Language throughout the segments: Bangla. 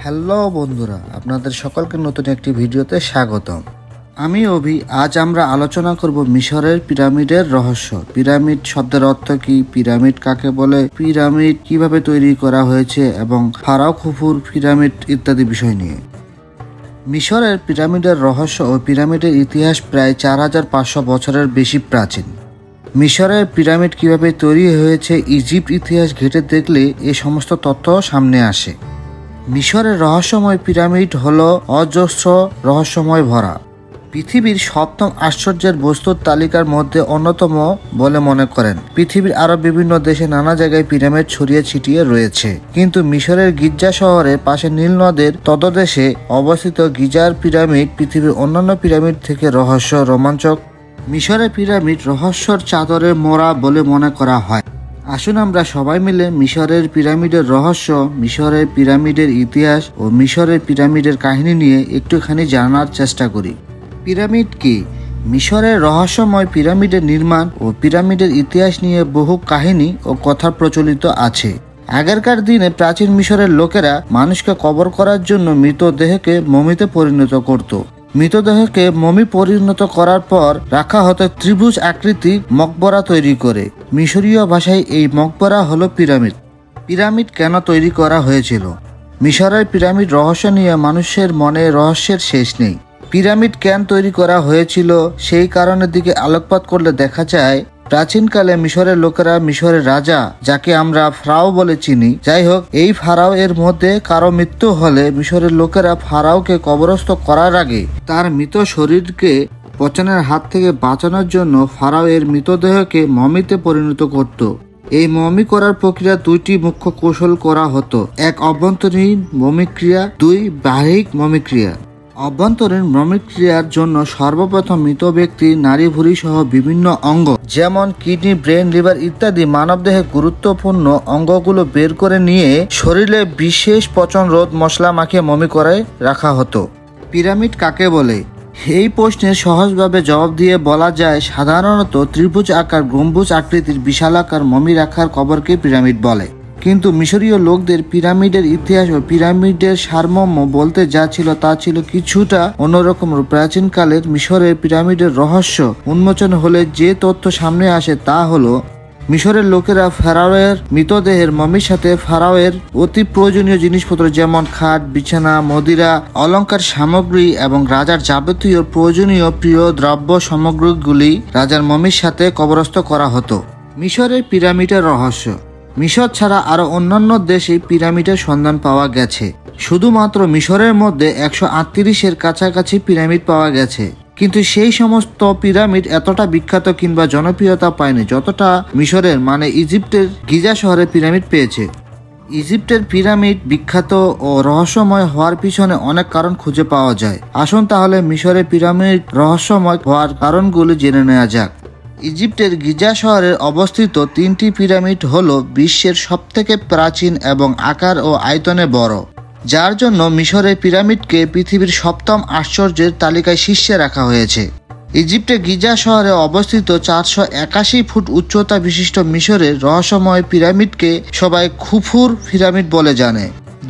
হ্যালো বন্ধুরা, আপনাদের সকলকে নতুন একটি ভিডিওতে স্বাগতম। আমি অভি। আজ আমরা আলোচনা করব মিশরের পিরামিডের রহস্য। পিরামিড শব্দের অর্থ কি, পিরামিড কাকে বলে, পিরামিড কিভাবে তৈরি করা হয়েছে এবং ফারাও খুফুর পিরামিড ইত্যাদি বিষয় নিয়ে। মিশরের পিরামিডের রহস্য ও পিরামিডের ইতিহাস প্রায় 4500 বছরের বেশি প্রাচীন। মিশরের পিরামিড কিভাবে তৈরি হয়েছে ইজিপ্ট ইতিহাস ঘেঁটে দেখলে এ সমস্ত তথ্য সামনে আসে। মিশরের রহস্যময় পিরামিড হলো অজস্র রহস্যময় ভরা। পৃথিবীর সপ্তম আশ্চর্যের বস্তুর তালিকার মধ্যে অন্যতম বলে মনে করেন। পৃথিবীর আরো বিভিন্ন দেশে নানা জায়গায় পিরামিড ছড়িয়ে ছিটিয়ে রয়েছে, কিন্তু মিশরের গিজা শহরের পাশে নীল নদের তলদেশে অবস্থিত গিজার পিরামিড পৃথিবীর অন্যান্য পিরামিড থেকে রোমাঞ্চক। মিশরের পিরামিড রহস্যর চাদরে মোড়া বলে মনে করা হয়। আসুন আমরা সবাই মিলে মিশরের পিরামিডের রহস্য, মিশরের পিরামিডের ইতিহাস ও মিশরের পিরামিডের কাহিনী নিয়ে একটুখানি জানার চেষ্টা করি। পিরামিড কি? মিশরের রহস্যময় পিরামিডের নির্মাণ ও পিরামিডের ইতিহাস নিয়ে বহু কাহিনী ও কথা প্রচলিত আছে। আগেরকার দিনে প্রাচীন মিশরের লোকেরা মানুষকে কবর করার জন্য মৃতদেহকে মমিতে পরিণত করত। মৃতদেহকে মমি পরিণত করার পর রাখা হতো ত্রিভুজ আকৃতি মকবরা তৈরি করে। মিশরীয় ভাষায় এই মকবরা হলো পিরামিড। পিরামিড কেন তৈরি করা হয়েছিল? মিশরের পিরামিড রহস্য নিয়ে মানুষের মনে রহস্যের শেষ নেই। পিরামিড কেন তৈরি করা হয়েছিল সেই কারণের দিকে আলোকপাত করলে দেখা যায়, প্রাচীনকালে মিশরের লোকেরা মিশরের রাজা, যাকে আমরা ফারাও বলে চিনি, যাই হোক, এই ফারাও এর মধ্যে কারো মৃত্যু হলে মিশরের লোকেরা ফারাওকে কবরস্থ করার আগে তার মৃত শরীরকে পচনের হাত থেকে বাঁচানোর জন্য ফারাও এর মৃতদেহকে মমিতে পরিণত করত। এই মমি করার প্রক্রিয়া দুইটি মুখ্য কৌশল করা হতো: এক অভ্যন্তরীণ মমিক্রিয়া, দুই বাহ্যিক মমিক্রিয়া। অভ্যন্তরীণ মমিক্রিয়ার জন্য সর্বপ্রথম মৃত ব্যক্তির নারী ভুঁড়ি সহ বিভিন্ন অঙ্গ যেমন কিডনি, ব্রেন, লিভার ইত্যাদি মানবদেহে গুরুত্বপূর্ণ অঙ্গগুলো বের করে নিয়ে শরীরে বিশেষ পচন রোধ মশলা মাখিয়ে মমি করে রাখা হতো। পিরামিড কাকে বলে? এই প্রশ্নের সহজভাবে জবাব দিয়ে বলা যায়, সাধারণত ত্রিভুজ আকার গম্বুজ আকৃতির বিশালাকার মমি রাখার কবরকে পিরামিড বলে। কিন্তু মিশরীয় লোকদের পিরামিডের ইতিহাস ও পিরামিডের সারমর্ম বলতে যা ছিল তা ছিল কিছুটা অন্যরকম। প্রাচীনকালের মিশরের পিরামিডের রহস্য উন্মোচন হলে যে তথ্য সামনে আসে তা হলো, মিশরের লোকেরা ফারাওয়ের মৃতদেহের মমির সাথে ফারাওয়ের অতি প্রয়োজনীয় জিনিসপত্র যেমন খাট, বিছানা, মদিরা, অলংকার সামগ্রী এবং রাজার যাবতীয় প্রয়োজনীয় প্রিয় দ্রব্য সামগ্রীগুলি রাজার মমির সাথে কবরস্থ করা হতো। মিশরের পিরামিডের রহস্য। মিশর ছাড়া আরো অন্যান্য দেশে পিরামিডের সন্ধান পাওয়া গেছে। শুধুমাত্র মিশরের মধ্যে 138-এর কাছাকাছি পিরামিড পাওয়া গেছে, কিন্তু সেই সমস্ত পিরামিড এতটা বিখ্যাত কিংবা জনপ্রিয়তা পায়নি যতটা মিশরের ইজিপ্টের গিজা শহরে পিরামিড পেয়েছে। ইজিপ্টের পিরামিড বিখ্যাত ও রহস্যময় হওয়ার পিছনে অনেক কারণ খুঁজে পাওয়া যায়। আসুন তাহলে মিশরের পিরামিড রহস্যময় হওয়ার কারণগুলি জেনে নেওয়া যাক। ইজিপ্টের গিজা শহরে অবস্থিত 3টি পিরামিড হল বিশ্বের সবথেকে প্রাচীন এবং আকার ও আয়তনে বড়, যার জন্য মিশরের পিরামিডকে পৃথিবীর সপ্তম আশ্চর্যের তালিকায় শীর্ষে রাখা হয়েছে। ইজিপ্টের গিজা শহরে অবস্থিত 481 ফুট উচ্চতা বিশিষ্ট মিশরের রহস্যময় পিরামিডকে সবাই খুফুর পিরামিড বলে জানে।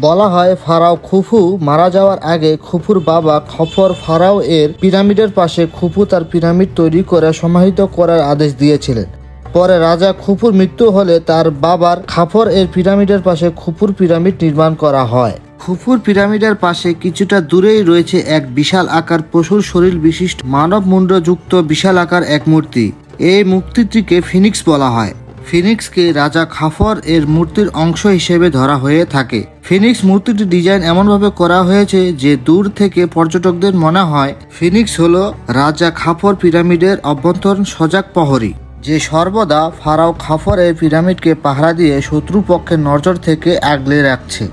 বলা হয়, ফারাও খুফু মারা যাওয়ার আগে খুফুর বাবা খফর ফারাও এর পিরামিডের পাশে খুফু তার পিরামিড তৈরি করে সমাহিত করার আদেশ দিয়েছিলেন। পরে রাজা খুফুর মৃত্যু হলে তার বাবার খাফর এর পিরামিডের পাশে খুফুর পিরামিড নির্মাণ করা হয়। খুফুর পিরামিডের পাশে কিছুটা দূরেই রয়েছে এক বিশাল আকার পশুর শরীর বিশিষ্ট মানব মুন্ডযুক্ত বিশাল আকার এক মূর্তি। এই মূর্তিটিকে ফিনিক্স বলা হয়। ফিনিক্সকে রাজা খাফর এর মূর্তির অংশ হিসেবে ধরা হয়ে থাকে। ফিনিক্স মূর্তিটির ডিজাইন এমনভাবে করা হয়েছে যে দূর থেকে পর্যটকদের মনে হয় ফিনিক্স হলো রাজা খাফর পিরামিডের অভ্যন্তরীণ সজাগ প্রহরী, যে সর্বদা ফারাও খাফর এর পিরামিডকে পাহারা দিয়ে শত্রুপক্ষের নজর থেকে আগলে রাখছে।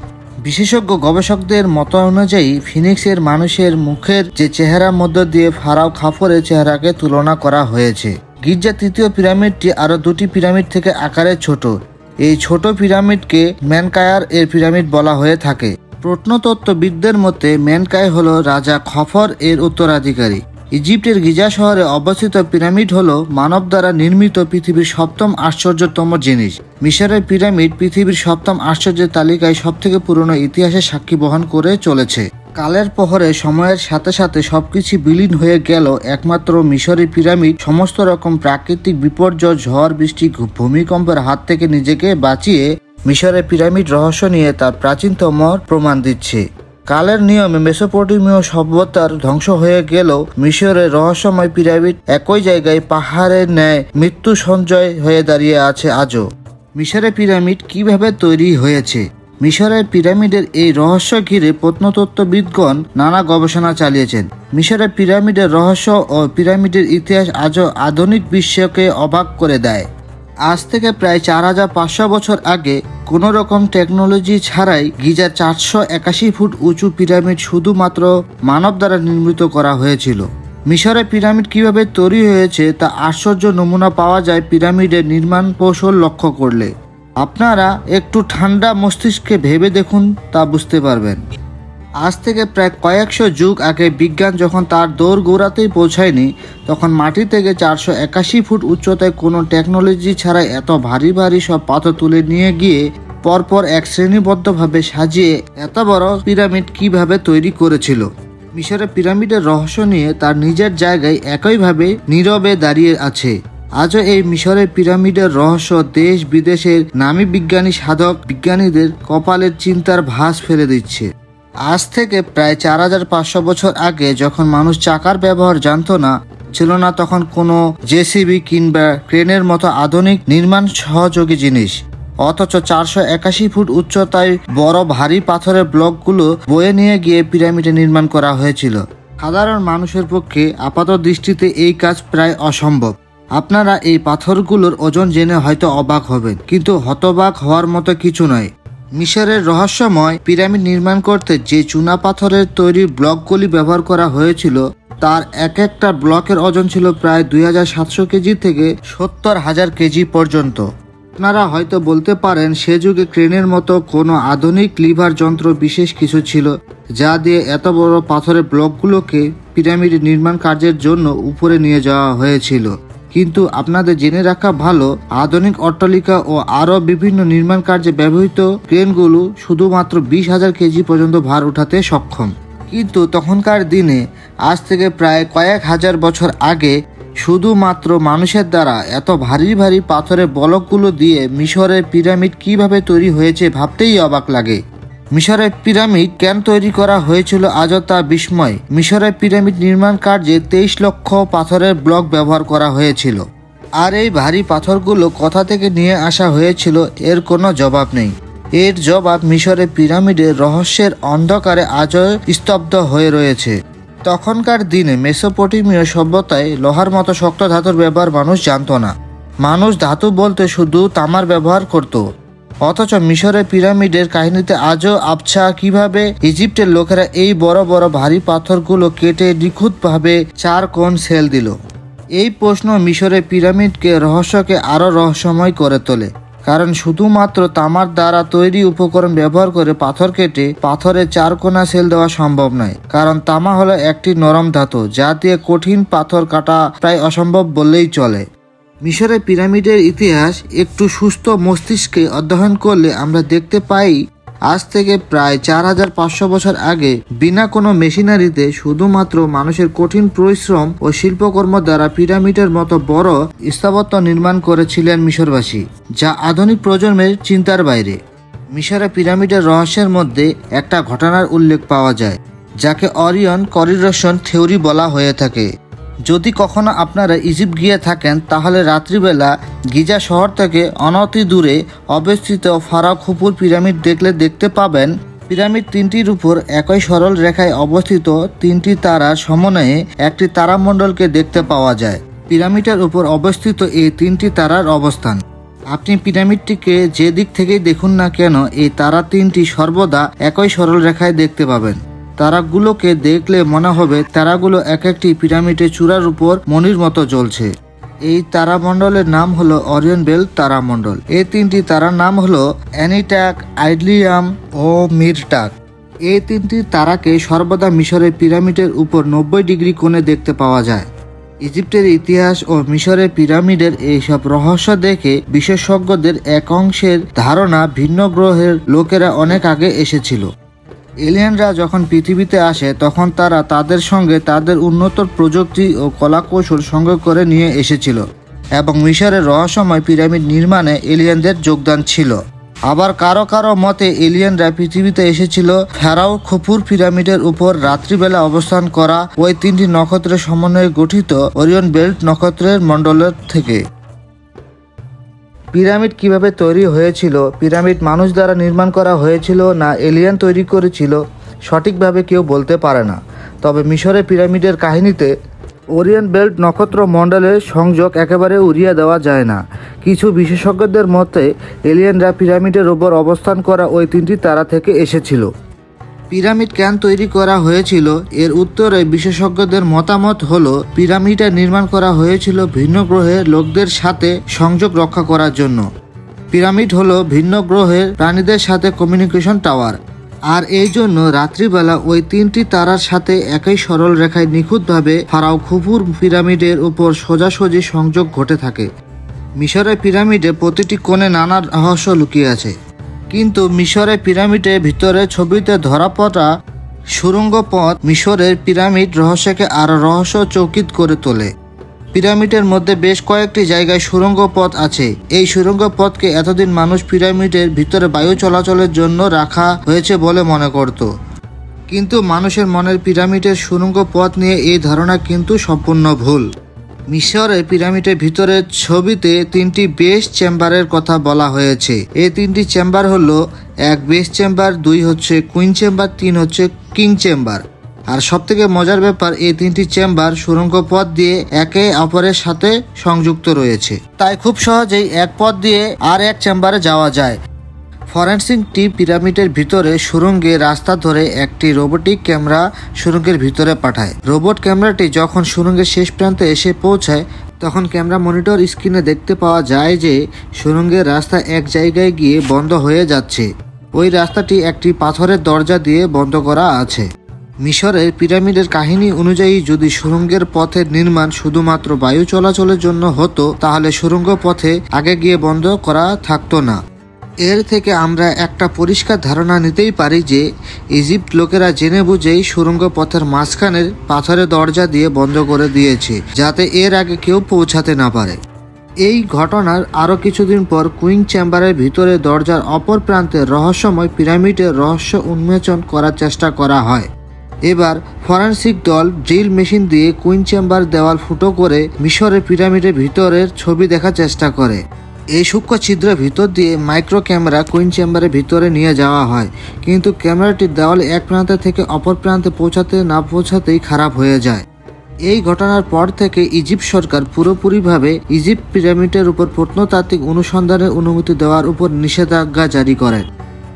বিশেষজ্ঞ গবেষকদের মত অনুযায়ী ফিনিক্সের মানুষের মুখের যে চেহারার মধ্য দিয়ে ফারাও খাফরের চেহারাকে তুলনা করা হয়েছে। গিজা তৃতীয় পিরামিডটি আরো 2টি পিরামিড থেকে আকারে ছোট। এই ছোট পিরামিডকে মেনকায়ার এর পিরামিড বলা হয়ে থাকে। প্রত্নতত্ত্ববিদদের মতে মেনকায় হলো রাজা খফর এর উত্তরাধিকারী। ইজিপ্টের গিজা শহরে অবস্থিত পিরামিড হলো মানব দ্বারা নির্মিত পৃথিবীর সপ্তম আশ্চর্যতম জিনিস। মিশরের পিরামিড পৃথিবীর সপ্তম আশ্চর্যের তালিকায় সবথেকে পুরনো ইতিহাসের সাক্ষী বহন করে চলেছে। কালের প্রহরে সময়ের সাথে সাথে সবকিছু বিলীন হয়ে গেল, একমাত্র মিশরের পিরামিড সমস্ত রকম প্রাকৃতিক বিপর্যয়, ঝড় বৃষ্টি, ভূমিকম্পের হাত থেকে নিজেকে বাঁচিয়ে মিশরের পিরামিড রহস্য নিয়ে তার প্রাচীনতম প্রমাণ দিচ্ছে। কালের নিয়মে মেসোপটেমীয় সভ্যতার ধ্বংস হয়ে গেলেও মিশরের রহস্যময় পিরামিড একই জায়গায় পাহাড়ের ন্যায় মৃত্যু সঞ্চয় হয়ে দাঁড়িয়ে আছে আজও। মিশরের পিরামিড কিভাবে তৈরি হয়েছে? মিশরের পিরামিডের এই রহস্য ঘিরে প্রত্নতত্ত্ববিদগণ নানা গবেষণা চালিয়েছেন। মিশরের পিরামিডের রহস্য ও পিরামিডের ইতিহাস আজও আধুনিক বিশ্বকে অবাক করে দেয়। আজ থেকে প্রায় 4500 বছর আগে কোনো রকম টেকনোলজি ছাড়াই গিজার 481 ফুট উঁচু পিরামিড শুধুমাত্র মানব দ্বারা নির্মিত করা হয়েছিল। মিশরের পিরামিড কিভাবে তৈরি হয়েছে তা আশ্চর্য নমুনা পাওয়া যায় পিরামিডের নির্মাণ কৌশল লক্ষ্য করলে। আপনারা একটু ঠান্ডা মস্তিষ্কে ভেবে দেখুন, তা বুঝতে পারবেন। আজ থেকে প্রায় কয়েকশো যুগ আগে বিজ্ঞান যখন তার দৌড় গোড়াতেই পৌঁছায়নি, তখন মাটি থেকে 481 ফুট উচ্চতায় কোনো টেকনোলজি ছাড়াই এত ভারী ভারী সব পাথর তুলে নিয়ে গিয়ে পরপর এক শ্রেণীবদ্ধভাবে সাজিয়ে এত বড় পিরামিড কিভাবে তৈরি করেছিল। মিশরের পিরামিডের রহস্য নিয়ে তার নিজের জায়গায় একইভাবে নীরবে দাঁড়িয়ে আছে। আজও এই মিশরের পিরামিডের রহস্য দেশ বিদেশের নামী বিজ্ঞানী সাধক বিজ্ঞানীদের কপালের চিন্তার ভাঁজ ফেলে দিচ্ছে। আজ থেকে প্রায় 4500 বছর আগে যখন মানুষ চাকার ব্যবহার জানতো না, ছিল না তখন কোনো জেসিবি কিংবা ক্রেনের মতো আধুনিক নির্মাণ সহযোগী জিনিস, অথচ 481 ফুট উচ্চতায় বড় ভারী পাথরের ব্লকগুলো বয়ে নিয়ে গিয়ে পিরামিডে নির্মাণ করা হয়েছিল। সাধারণ মানুষের পক্ষে আপাত দৃষ্টিতে এই কাজ প্রায় অসম্ভব। আপনারা এই পাথরগুলোর ওজন জেনে হয়তো অবাক হবেন, কিন্তু হতবাক হওয়ার মতো কিছু নয়। মিশরের রহস্যময় পিরামিড নির্মাণ করতে যে চুনা পাথরের তৈরি ব্লকগুলি ব্যবহার করা হয়েছিল, তার এক একটা ব্লকের ওজন ছিল প্রায় 2700 কেজি থেকে 70,000 কেজি পর্যন্ত। আপনারা হয়তো বলতে পারেন সে যুগে ক্রেনের মতো কোনো আধুনিক লিভার যন্ত্র বিশেষ কিছু ছিল যা দিয়ে এত বড় পাথরের ব্লকগুলোকে পিরামিড নির্মাণ কার্যের জন্য উপরে নিয়ে যাওয়া হয়েছিল। কিন্তু আপনাদের জেনে রাখা ভালো, আধুনিক অট্টালিকা ও আরও বিভিন্ন নির্মাণ কার্যে ব্যবহৃত ক্রেনগুলো শুধুমাত্র 20,000 কেজি পর্যন্ত ভার উঠাতে সক্ষম। কিন্তু তখনকার দিনে, আজ থেকে প্রায় কয়েক হাজার বছর আগে, শুধুমাত্র মানুষের দ্বারা এত ভারী ভারী পাথরের ব্লকগুলো দিয়ে মিশরের পিরামিড কিভাবে তৈরি হয়েছে ভাবতেই অবাক লাগে। মিশরের পিরামিড কেন তৈরি করা হয়েছিল আজও তা বিস্ময়। মিশরের পিরামিড নির্মাণ কার্যে 23 লক্ষ পাথরের ব্লক ব্যবহার করা হয়েছিল। আর এই ভারী পাথরগুলো কোথা থেকে নিয়ে আসা হয়েছিল এর কোনো জবাব নেই। এর জবাব মিশরের পিরামিডের রহস্যের অন্ধকারে আজও স্তব্ধ হয়ে রয়েছে। তখনকার দিনে মেসোপটেমীয় সভ্যতায় লোহার মতো শক্ত ধাতুর ব্যবহার মানুষ জানতো না। মানুষ ধাতু বলতে শুধু তামার ব্যবহার করত। অথচ মিশরের পিরামিডের কাহিনীতে আজও আবছা কিভাবে ইজিপ্টের লোকেরা এই বড় বড় ভারী পাথরগুলো কেটে নিখুঁতভাবে 4 কোণ সেল দিল। এই প্রশ্ন মিশরের পিরামিডকে রহস্যকে আরও রহস্যময় করে তোলে। কারণ শুধুমাত্র তামার দ্বারা তৈরি উপকরণ ব্যবহার করে পাথর কেটে পাথরে 4 কোণা সেল দেওয়া সম্ভব নয়। কারণ তামা হলো একটি নরম ধাতু যা দিয়ে কঠিন পাথর কাটা প্রায় অসম্ভব বললেই চলে। মিশরের পিরামিডের ইতিহাস একটু সুস্থ মস্তিষ্কে অধ্যয়ন করলে আমরা দেখতে পাই, আজ থেকে প্রায় 4500 বছর আগে বিনা কোনো মেশিনারিতে শুধুমাত্র মানুষের কঠিন পরিশ্রম ও শিল্পকর্ম দ্বারা পিরামিডের মতো বড় স্থাপত্য নির্মাণ করেছিলেন মিশরবাসী, যা আধুনিক প্রজন্মের চিন্তার বাইরে। মিশরের পিরামিডের রহস্যের মধ্যে একটা ঘটনার উল্লেখ পাওয়া যায়, যাকে অরিয়ন করিডোরেশন থিওরি বলা হয়ে থাকে। যদি কখনো আপনারা ইজিপ্ট গিয়ে থাকেন, তাহলে রাত্রিবেলা গিজা শহর থেকে অনতি দূরে অবস্থিত ফারাও খুফুর পিরামিড দেখতে পাবেন পিরামিড তিনটির উপর একই সরল রেখায় অবস্থিত 3টি তারার সমন্বয়ে একটি তারামণ্ডলকে দেখতে পাওয়া যায়। পিরামিডের উপর অবস্থিত এই 3টি তারার অবস্থান, আপনি পিরামিডটিকে যে দিক থেকেই দেখুন না কেন, এই তারা 3টি সর্বদা একই সরল রেখায় দেখতে পাবেন। তারাগুলোকে দেখলে মনে হবে তারাগুলো এক একটি পিরামিডের চূড়ার উপর মণির মতো জ্বলছে। এই তারামণ্ডলের নাম হলো অরিয়ন বেল্ট তারামণ্ডল। এই 3টি তারার নাম হলো অ্যানিটাক, আইডলিয়াম ও মিরটাক। এই তিনটি তারাকে সর্বদা মিশরের পিরামিডের উপর 90 ডিগ্রি কোণে দেখতে পাওয়া যায়। ইজিপ্টের ইতিহাস ও মিশরের পিরামিডের এইসব রহস্য দেখে বিশেষজ্ঞদের এক অংশের ধারণা ভিন্ন গ্রহের লোকেরা অনেক আগে এসেছিল। এলিয়েনরা যখন পৃথিবীতে আসে তখন তারা তাদের সঙ্গে তাদের উন্নত প্রযুক্তি ও কলাকৌশল সঙ্গে করে নিয়ে এসেছিল এবং মিশরের রহস্যময় পিরামিড নির্মাণে এলিয়েনদের যোগদান ছিল। আবার কারো কারো মতে এলিয়েনরা পৃথিবীতে এসেছিল ফেরাও খুফুর পিরামিডের উপর রাত্রিবেলা অবস্থান করা ওই তিনটি নক্ষত্রের সমন্বয়ে গঠিত ওরিয়ন বেল্ট নক্ষত্রের মণ্ডলের থেকে। পিরামিড কিভাবে তৈরি হয়েছিল, পিরামিড মানুষ দ্বারা নির্মাণ করা হয়েছিল না এলিয়েন তৈরি করেছিল, সঠিকভাবে কেউ বলতে পারে না। তবে মিশরের পিরামিডের কাহিনীতে ওরিয়ন বেল্ট নক্ষত্র মণ্ডলের সংযোগ একেবারে উড়িয়ে দেওয়া যায় না। কিছু বিশেষজ্ঞদের মতে এলিয়েনরা পিরামিডের উপর অবস্থান করা ওই তিনটি তারা থেকে এসেছিল। পিরামিড কেন তৈরি করা হয়েছিল এর উত্তরে বিশেষজ্ঞদের মতামত হলো পিরামিডটা নির্মাণ করা হয়েছিল ভিন্ন গ্রহের লোকদের সাথে সংযোগ রক্ষা করার জন্য। পিরামিড হলো ভিন্ন গ্রহের প্রাণীদের সাথে কমিউনিকেশন টাওয়ার, আর এই জন্য রাত্রিবেলা ওই তিনটি তারার সাথে একই সরল রেখায় নিখুঁতভাবে ফারাও খুফুর পিরামিডের উপর সোজাসুজি সংযোগ ঘটে থাকে। মিশরের পিরামিডে প্রতিটি কোণে নানা রহস্য লুকিয়ে আছে, কিন্তু মিশরের পিরামিডের ভিতরে ছবিতে ধরা পড়া সুড়ঙ্গ পথ মিশরের পিরামিড রহস্যকে আরও রহস্যচকিত করে তোলে। পিরামিডের মধ্যে বেশ কয়েকটি জায়গায় সুড়ঙ্গ পথ আছে। এই সুড়ঙ্গ পথকে এতদিন মানুষ পিরামিডের ভিতরে বায়ু চলাচলের জন্য রাখা হয়েছে বলে মনে করত, কিন্তু মানুষের মনের পিরামিডের সুড়ঙ্গ পথ নিয়ে এই ধারণা কিন্তু সম্পূর্ণ ভুল। মিশরের পিরামিডের ভিতরের ছবিতে তিনটি বেস চেম্বারের কথা বলা হয়েছে। এই তিনটি চেম্বার হলো, এক বেস চেম্বার, দুই হচ্ছে কুইন চেম্বার, তিন হচ্ছে কিং চেম্বার। আর সবথেকে মজার ব্যাপার, এই তিনটি চেম্বার সুড়ঙ্গ পথ দিয়ে একে অপরের সাথে সংযুক্ত রয়েছে, তাই খুব সহজেই এক পথ দিয়ে আর এক চেম্বারে যাওয়া যায়। ফরেনসিক টিম পিরামিডের ভিতরে সুড়ঙ্গে রাস্তা ধরে একটি রোবোটিক ক্যামেরা সুড়ঙ্গের ভিতরে পাঠায়। রোবট ক্যামেরাটি যখন সুড়ঙ্গের শেষ প্রান্তে এসে পৌঁছায় তখন ক্যামেরা মনিটর স্ক্রিনে দেখতে পাওয়া যায় যে সুড়ঙ্গের রাস্তা এক জায়গায় গিয়ে বন্ধ হয়ে যাচ্ছে। ওই রাস্তাটি একটি পাথরের দরজা দিয়ে বন্ধ করা আছে। মিশরের পিরামিডের কাহিনী অনুযায়ী যদি সুড়ঙ্গের পথের নির্মাণ শুধুমাত্র বায়ু চলাচলের জন্য হতো তাহলে সুড়ঙ্গ পথে আগে গিয়ে বন্ধ করা থাকতো না। এর থেকে আমরা একটা পরিষ্কার ধারণা নিতেই পারি যে ইজিপ্ট লোকেরা জেনে বুঝেই সুড়ঙ্গ পথের মাঝখানের পাথরের দরজা দিয়ে বন্ধ করে দিয়েছে, যাতে এর আগে কেউ পৌঁছাতে না পারে। এই ঘটনার আরও কিছুদিন পর কুইন চেম্বারের ভিতরে দরজার অপর প্রান্তে রহস্যময় পিরামিডের রহস্য উন্মোচন করার চেষ্টা করা হয়। এবার ফরেনসিক দল ড্রিল মেশিন দিয়ে কুইন চেম্বার দেওয়াল ফুটো করে মিশরের পিরামিডের ভিতরের ছবি দেখার চেষ্টা করে। এই সূক্ষ্ম ছিদ্রের ভিতর দিয়ে মাইক্রো ক্যামেরা কুইন চেম্বারের ভিতরে নিয়ে যাওয়া হয়, কিন্তু ক্যামেরাটির দেওয়াল এক প্রান্ত থেকে অপর প্রান্তে পৌঁছাতে না পৌঁছাতেই খারাপ হয়ে যায়। এই ঘটনার পর থেকে ইজিপ্ট সরকার পুরোপুরিভাবে ইজিপ্ট পিরামিডের উপর প্রত্নতাত্ত্বিক অনুসন্ধানের অনুমতি দেওয়ার উপর নিষেধাজ্ঞা জারি করেন।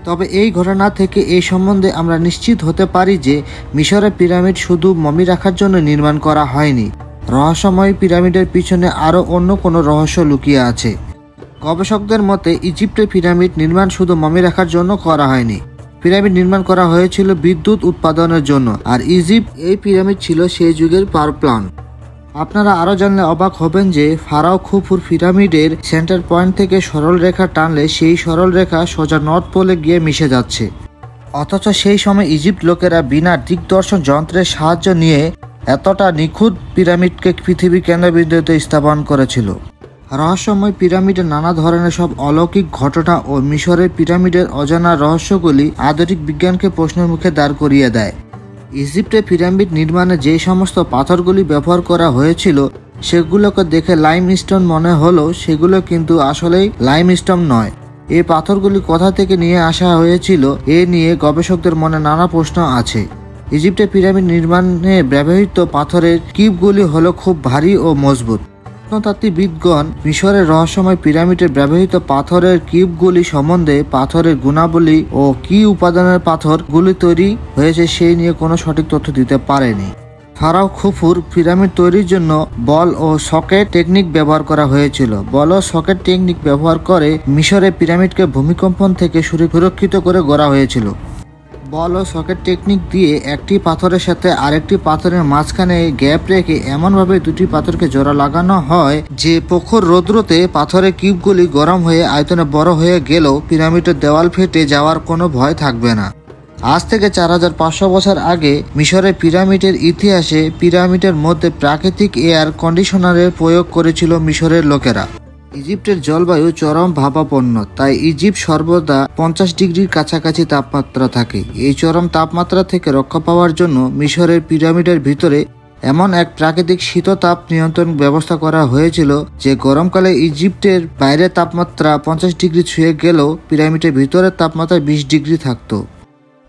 তবে এই ঘটনা থেকে এই সম্বন্ধে আমরা নিশ্চিত হতে পারি যে মিশরের পিরামিড শুধু মমি রাখার জন্য নির্মাণ করা হয়নি। রহস্যময় পিরামিডের পিছনে আরও অন্য কোনো রহস্য লুকিয়ে আছে। গবেষকদের মতে ইজিপ্টের পিরামিড নির্মাণ শুধু মমি রাখার জন্য করা হয়নি। পিরামিড নির্মাণ করা হয়েছিল বিদ্যুৎ উৎপাদনের জন্য, আর ইজিপ্ট এই পিরামিড ছিল সেই যুগের পাওয়ার প্ল্যান্ট। আপনারা আরও জানলে অবাক হবেন যে ফারাও খুফুর পিরামিডের সেন্টার পয়েন্ট থেকে সরল রেখা টানলে সেই সরল রেখা সোজা নর্থ পোলে গিয়ে মিশে যাচ্ছে, অথচ সেই সময় ইজিপ্ট লোকেরা বিনা দিকদর্শন যন্ত্রের সাহায্য নিয়ে এতটা নিখুঁত পিরামিডকে পৃথিবীর কেন্দ্রবিন্দুতে স্থাপন করেছিল। রহস্যময় পিরামিডের নানা ধরনের সব অলৌকিক ঘটনা ও মিশরের পিরামিডের অজানা রহস্যগুলি আধুনিক বিজ্ঞানকে প্রশ্নের মুখে দাঁড় করিয়ে দেয়। ইজিপ্টে পিরামিড নির্মাণে যে সমস্ত পাথরগুলি ব্যবহার করা হয়েছিল সেগুলোকে দেখে লাইমস্টোন মনে হলেও সেগুলো কিন্তু আসলেই লাইমস্টোন নয়। এই পাথরগুলি কোথা থেকে নিয়ে আসা হয়েছিল এ নিয়ে গবেষকদের মনে নানা প্রশ্ন আছে। ইজিপ্টে পিরামিড নির্মাণে ব্যবহৃত পাথরের কিউবগুলি হলো খুব ভারী ও মজবুত। প্রত্নতাত্ত্বিকবিদগণ মিশরের রহস্যময় পিরামিডে ব্যবহৃত পাথরের কিউবগুলি সম্বন্ধে পাথরের গুণাবলী ও কি উপাদানের পাথরগুলি তৈরি হয়েছে সেই নিয়ে কোনো সঠিক তথ্য দিতে পারেনি। ফারাও খুফুর পিরামিড তৈরির জন্য বল ও সকেট টেকনিক ব্যবহার করা হয়েছিল। বল ও সকেট টেকনিক ব্যবহার করে মিশরের পিরামিডকে ভূমিকম্পন থেকে সুরক্ষিত করে গড়া হয়েছিল। বল ও সকেট টেকনিক দিয়ে একটি পাথরের সাথে আরেকটি পাথরের মাঝখানে গ্যাপ রেখে এমনভাবে দুটি পাথরকে জোড়া লাগানো হয় যে প্রখর রৌদ্রতে পাথরের কিউবগুলি গরম হয়ে আয়তনে বড় হয়ে গেলেও পিরামিডের দেওয়াল ফেটে যাওয়ার কোনো ভয় থাকবে না। আজ থেকে 4500 বছর আগে মিশরের পিরামিডের ইতিহাসে পিরামিডের মধ্যে প্রাকৃতিক এয়ার কন্ডিশনারের প্রয়োগ করেছিল মিশরের লোকেরা। ইজিপ্টের জলবায়ু চরম ভাবাপন্ন, তাই ইজিপ্ট সর্বদা 50 ডিগ্রির কাছাকাছি তাপমাত্রা থাকে। এই চরম তাপমাত্রা থেকে রক্ষা পাওয়ার জন্য মিশরের পিরামিডের ভিতরে এমন এক প্রাকৃতিক শীততাপ নিয়ন্ত্রণ ব্যবস্থা করা হয়েছিল যে গরমকালে ইজিপ্টের বাইরের তাপমাত্রা 50 ডিগ্রি ছুঁয়ে গেলেও পিরামিডের ভিতরের তাপমাত্রা 20 ডিগ্রি থাকতো।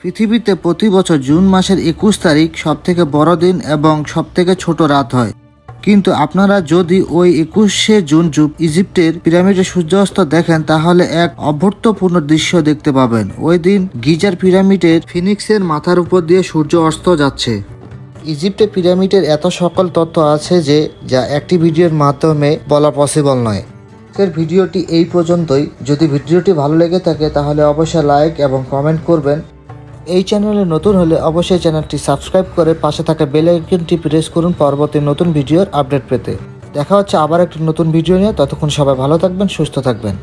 পৃথিবীতে প্রতি বছর জুন মাসের 21 তারিখ সবথেকে বড় দিন এবং সবথেকে ছোট রাত হয়, কিন্তু আপনারা যদি ওই 21শে জুন ইজিপ্টের পিরামিডের সূর্যাস্ত দেখেন তাহলে এক অভূতপূর্ব দৃশ্য দেখতে পাবেন। ওই দিন গিজার পিরামিডের ফিনিক্সের মাথার উপর দিয়ে সূর্য অস্ত যাচ্ছে। ইজিপ্টের পিরামিডের এত সকল তথ্য আছে যে যা একটি ভিডিওর মাধ্যমে বলা পসিবল নয়। আজকের ভিডিওটি এই পর্যন্তই। যদি ভিডিওটি ভালো লেগে থাকে তাহলে অবশ্যই লাইক এবং কমেন্ট করবেন। এই চ্যানেলে নতুন হলে অবশ্যই চ্যানেলটি সাবস্ক্রাইব করে পাশে থাকা বেল আইকনটি প্রেস করুন পরবর্তী নতুন ভিডিওর আপডেট পেতে। দেখা হচ্ছে আবার একটি নতুন ভিডিও নিয়ে। ততক্ষণ সবাই ভালো থাকবেন, সুস্থ থাকবেন।